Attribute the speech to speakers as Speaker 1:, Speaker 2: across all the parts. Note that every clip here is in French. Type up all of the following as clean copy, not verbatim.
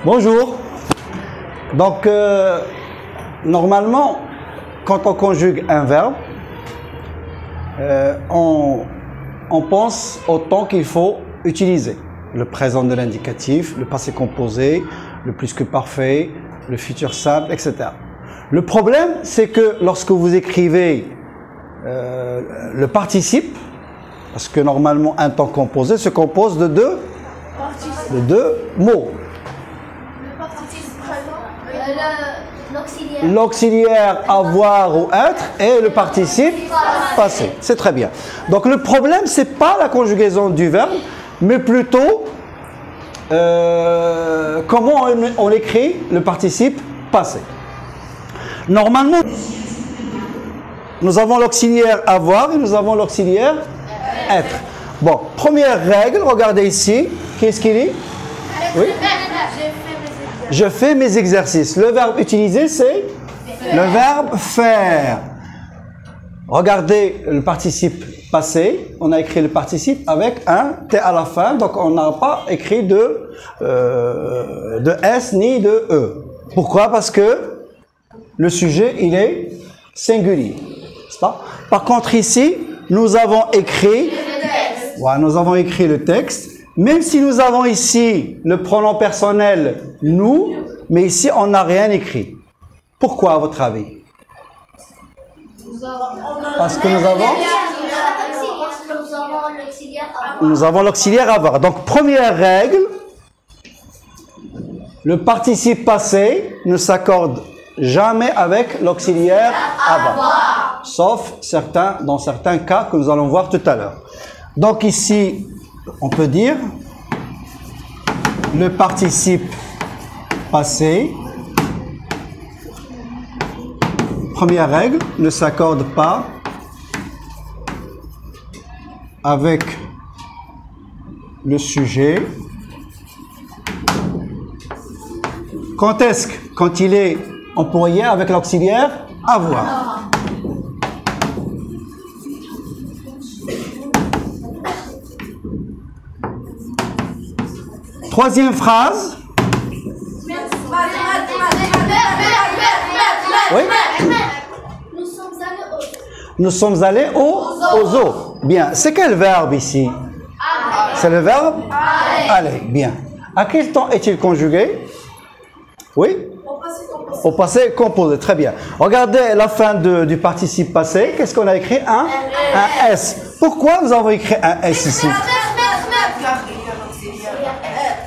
Speaker 1: Bonjour. Donc, normalement, quand on conjugue un verbe, on pense au temps qu'il faut utiliser. Le présent de l'indicatif, le passé composé, le plus que parfait, le futur simple, etc. Le problème, c'est que lorsque vous écrivez le participe, parce que normalement un temps composé se compose de deux mots. L'auxiliaire avoir ou être et le participe passé. C'est très bien. Donc le problème, c'est pas la conjugaison du verbe, mais plutôt comment on écrit le participe passé. Normalement, nous avons l'auxiliaire avoir et nous avons l'auxiliaire être. Bon, première règle, regardez ici. Qu'est-ce qu'il dit? Oui. Je fais mes exercices. Le verbe utilisé, c'est le verbe faire. Regardez le participe passé. On a écrit le participe avec un T à la fin. Donc, on n'a pas écrit de S ni de E. Pourquoi? Parce que le sujet, il est singulier. N'est-ce pas? Par contre, ici, nous avons écrit... Voilà, nous avons écrit le texte. Même si nous avons ici le pronom personnel « nous », mais ici, on n'a rien écrit. Pourquoi, à votre avis? Parce que nous avons l'auxiliaire avoir. Donc, première règle, le participe passé ne s'accorde jamais avec l'auxiliaire avoir. Sauf dans certains cas que nous allons voir tout à l'heure. Donc ici, on peut dire le participe passé, première règle, ne s'accorde pas avec le sujet. Quand est-ce? Quand il est employé avec l'auxiliaire avoir. Troisième phrase. Oui. Nous sommes allés aux eaux. Bien. C'est quel verbe ici? C'est le verbe aller. Bien. À quel temps est-il conjugué? Oui. Au passé composé. Très bien. Regardez la fin du participe passé. Qu'est-ce qu'on a écrit? Un S. Pourquoi nous avons écrit un S ici?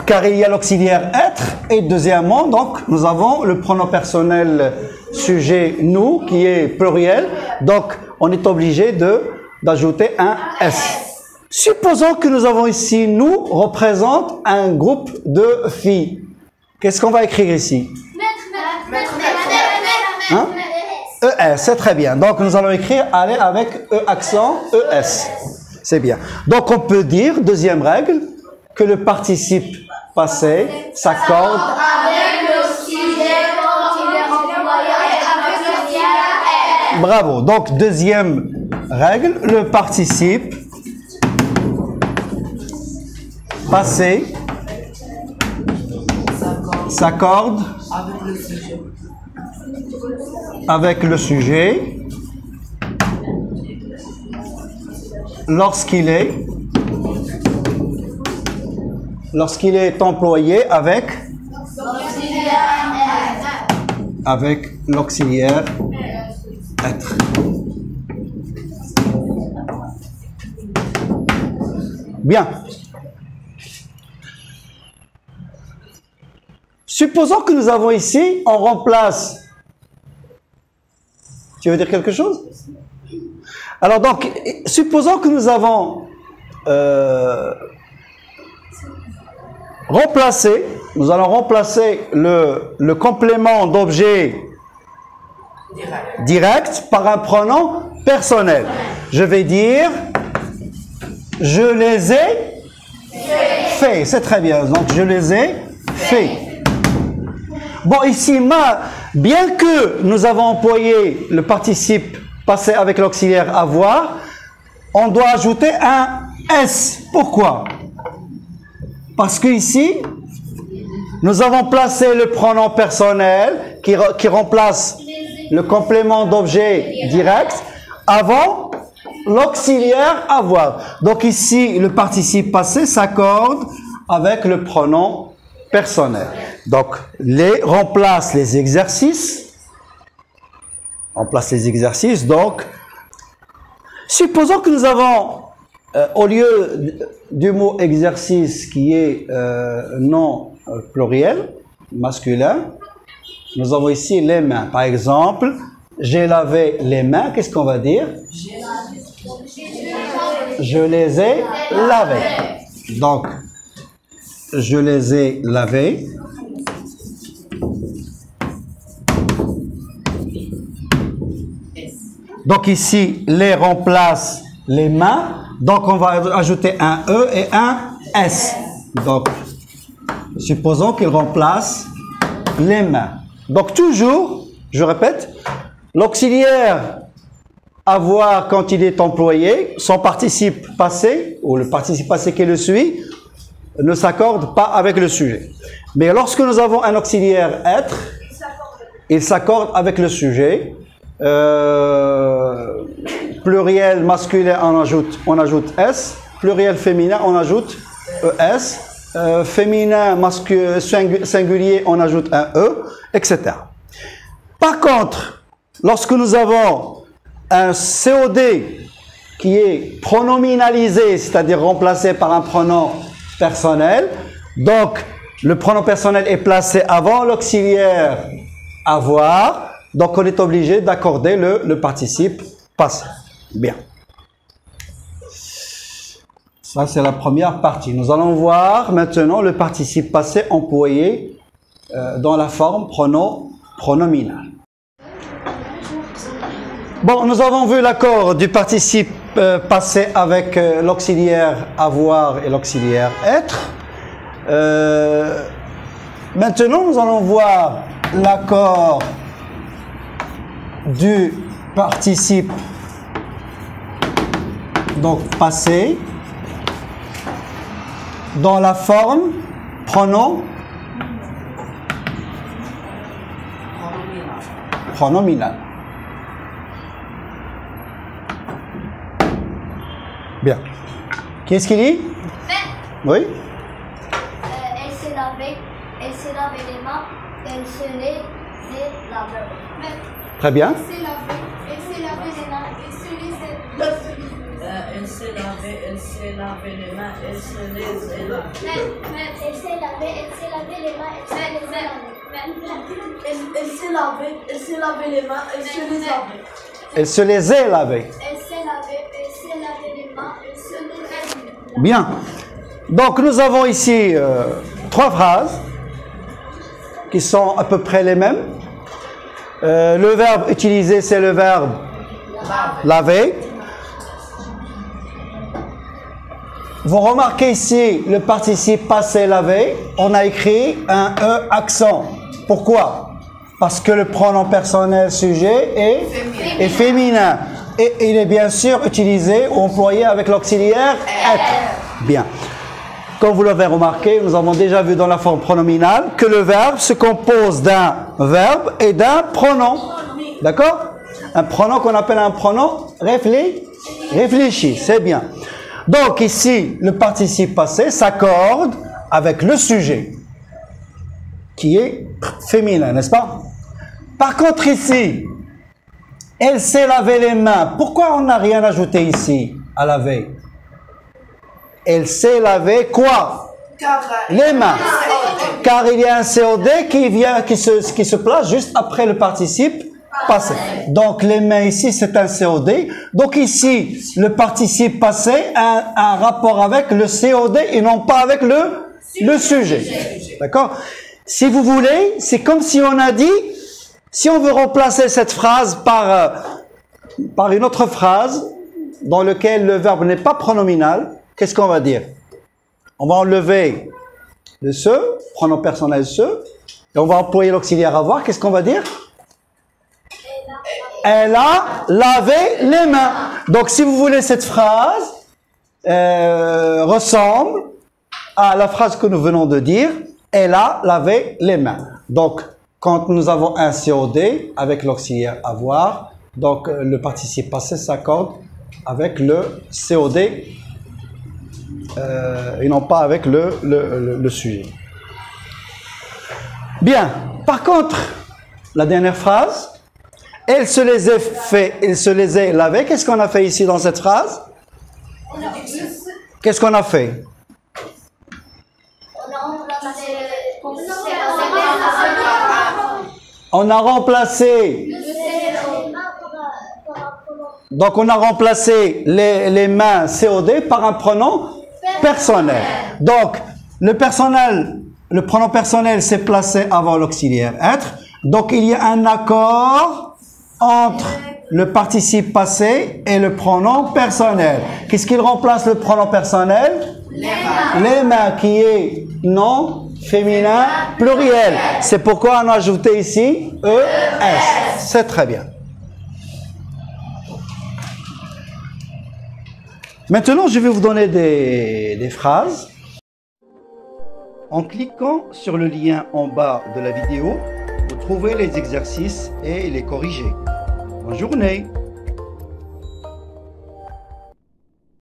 Speaker 1: Car il y a l'auxiliaire être et deuxièmement, donc, nous avons le pronom personnel sujet nous qui est pluriel. Donc, on est obligé d'ajouter un S. Supposons que nous avons ici nous représente un groupe de filles. Qu'est-ce qu'on va écrire ici? Hein? ES, c'est très bien. Donc, nous allons écrire aller avec E accent ES. C'est bien. Donc, on peut dire, deuxième règle, que le participe passé s'accorde avec l'auxiliaire quand il est employé avec l'auxiliaire être. Bravo. Donc, deuxième règle, le participe passé s'accorde avec le sujet lorsqu'il est employé avec l'auxiliaire être. Bien. Supposons que nous avons ici, on remplace. Tu veux dire quelque chose? Alors donc, supposons que nous avons nous allons remplacer le complément d'objet direct par un pronom personnel. Je vais dire je les ai fait. C'est très bien. Donc je les ai fait. Bon, ici, bien que nous avons employé le participe passé avec l'auxiliaire avoir, on doit ajouter un S. Pourquoi? Parce que ici, Nous avons placé le pronom personnel qui remplace le complément d'objet direct avant l'auxiliaire avoir. Donc ici, le participe passé s'accorde avec le pronom personnel. Donc, remplace les exercices. Remplace les exercices. Donc, supposons que nous avons, au lieu du mot exercice qui est non pluriel, masculin, nous avons ici les mains. Par exemple, j'ai lavé les mains. Qu'est-ce qu'on va dire? Je les ai lavées. Donc, je les ai lavés. Donc ici, les remplace les mains. Donc on va ajouter un E et un S. Donc, supposons qu'il remplace les mains. Donc toujours, je répète, l'auxiliaire avoir quand il est employé, son participe passé, ou le participe passé qui le suit, ne s'accorde pas avec le sujet. Mais lorsque nous avons un auxiliaire être, il s'accorde avec le sujet. Pluriel masculin, on ajoute S. Pluriel féminin, on ajoute ES. Féminin singulier, on ajoute un E, etc. Par contre, lorsque nous avons un COD qui est pronominalisé, c'est-à-dire remplacé par un pronom personnel, donc le pronom personnel est placé avant l'auxiliaire avoir, donc on est obligé d'accorder le participe passé. Bien. Ça, c'est la première partie. Nous allons voir maintenant le participe passé employé dans la forme pronominale. Bon, nous avons vu l'accord du participe passé avec l'auxiliaire avoir et l'auxiliaire être. Maintenant, nous allons voir l'accord du participe donc passé dans la forme pronominale. Bien. Qu'est-ce qu'il dit? Oui.
Speaker 2: Elle s'est lavé les mains, elle se les est lavées.
Speaker 1: Très bien.
Speaker 2: Elle s'est lavé les mains, elle se les est lavées.
Speaker 3: Elle s'est lavé les mains, elle se les est lavées.
Speaker 2: Elle s'est lavé les mains, elle se les est lavées.
Speaker 3: Elle s'est lavé les mains, elle se les a lavées.
Speaker 1: Elle se les est lavées.
Speaker 2: Elle s'est lavé les mains, elle se les est lavées.
Speaker 1: Bien. Donc nous avons ici trois phrases qui sont à peu près les mêmes. Le verbe utilisé, c'est le verbe laver. Vous remarquez ici le participe passé lavé, on a écrit un E accent. Pourquoi? Parce que le pronom personnel sujet est féminin. Et il est bien sûr utilisé ou employé avec l'auxiliaire être. Bien. Comme vous l'avez remarqué, nous avons déjà vu dans la forme pronominale que le verbe se compose d'un verbe et d'un pronom. D'accord? Un pronom qu'on appelle un pronom réfléchi. C'est bien. Donc ici, le participe passé s'accorde avec le sujet, qui est féminin, n'est-ce pas? Par contre ici, elle s'est lavé les mains. Pourquoi on n'a rien ajouté ici à laver? Elle s'est lavé quoi? Les mains. Car il y a un COD qui se place juste après le participe passé. Donc les mains ici, c'est un COD. Donc ici, le participe passé a un rapport avec le COD et non pas avec le sujet. D'accord? Si vous voulez, c'est comme si on a dit, si on veut remplacer cette phrase par une autre phrase dans laquelle le verbe n'est pas pronominal, qu'est-ce qu'on va dire? On va enlever le se, pronom personnel se, et on va employer l'auxiliaire avoir. Qu'est-ce qu'on va dire? Elle a lavé les mains. Donc, si vous voulez, cette phrase ressemble à la phrase que nous venons de dire. Elle a lavé les mains. Donc, quand nous avons un COD avec l'auxiliaire avoir, donc le participe passé s'accorde avec le COD et non pas avec le sujet. Bien. Par contre, la dernière phrase, elle se les est fait, elle se les est lavé. Qu'est-ce qu'on a fait ici dans cette phrase? Qu'est-ce qu'on a fait? On a remplacé. Donc on a remplacé les mains COD par un pronom personnel. Donc le pronom personnel s'est placé avant l'auxiliaire être. Donc il y a un accord entre le participe passé et le pronom personnel. Qu'est-ce qu'il remplace le pronom personnel? Les mains, qui est nom féminin pluriel. C'est pourquoi on a ajouté ici ES. C'est très bien. Maintenant, je vais vous donner des phrases. En cliquant sur le lien en bas de la vidéo, vous trouvez les exercices et les corriger. Bonne journée!